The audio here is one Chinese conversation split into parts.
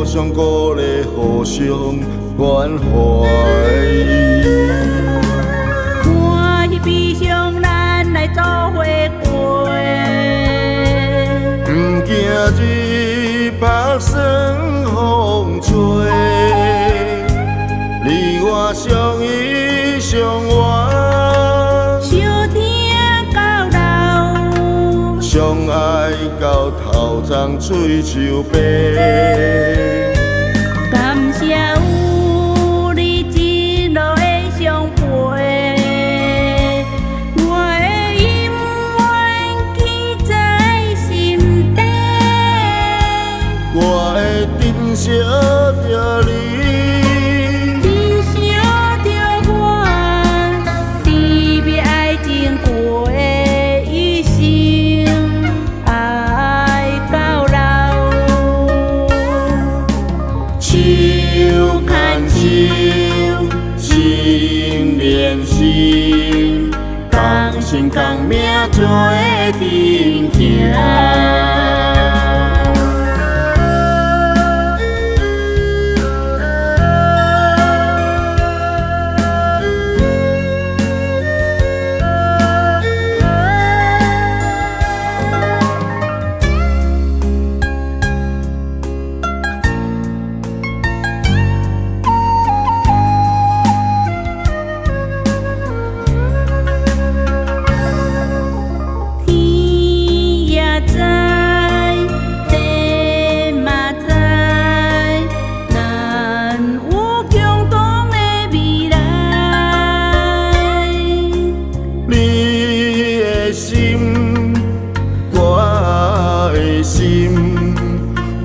相鼓励，互相关怀。欢喜悲伤，咱来做伙过。不惊日北霜风吹，你我相依相偎，相听到老，相爱到头鬃水树白。感谢有你一路的相陪，我的永远记在心底。我会珍惜着你，珍惜着我，甜蜜爱情过一生，爱到老。手牵手，心连心，同心共命做阵行。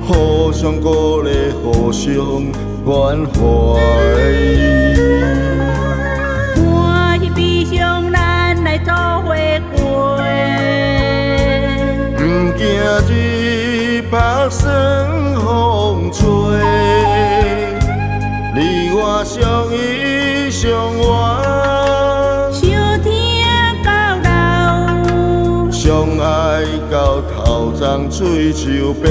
互相鼓励，互相关怀。欢喜悲伤，咱来做伙过。不惊日北霜风吹，你我相依相偎，相听到老，相爱到头鬃水树白。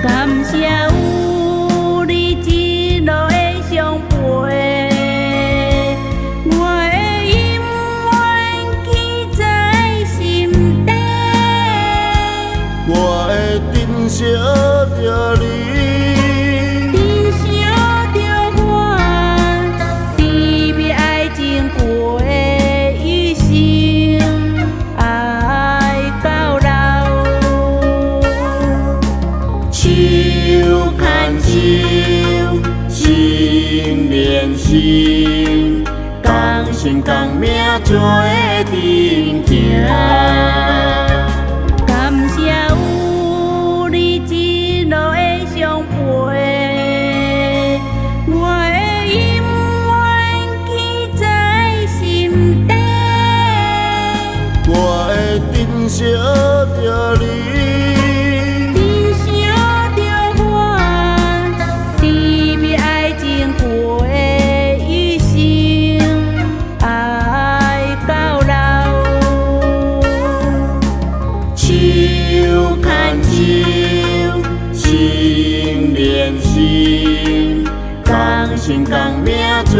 感谢有你一路的相陪，我的永远记在心底。我会珍惜着你，珍惜着我，甜蜜爱情过一生，爱到老。手牵手，心连心，同心共命做阵行。感谢有你一路的相陪，我的永远记在心底。我会珍惜着你，珍惜着我，甜蜜爱情过一生，爱到老。手牵手，心连心，同心共命做。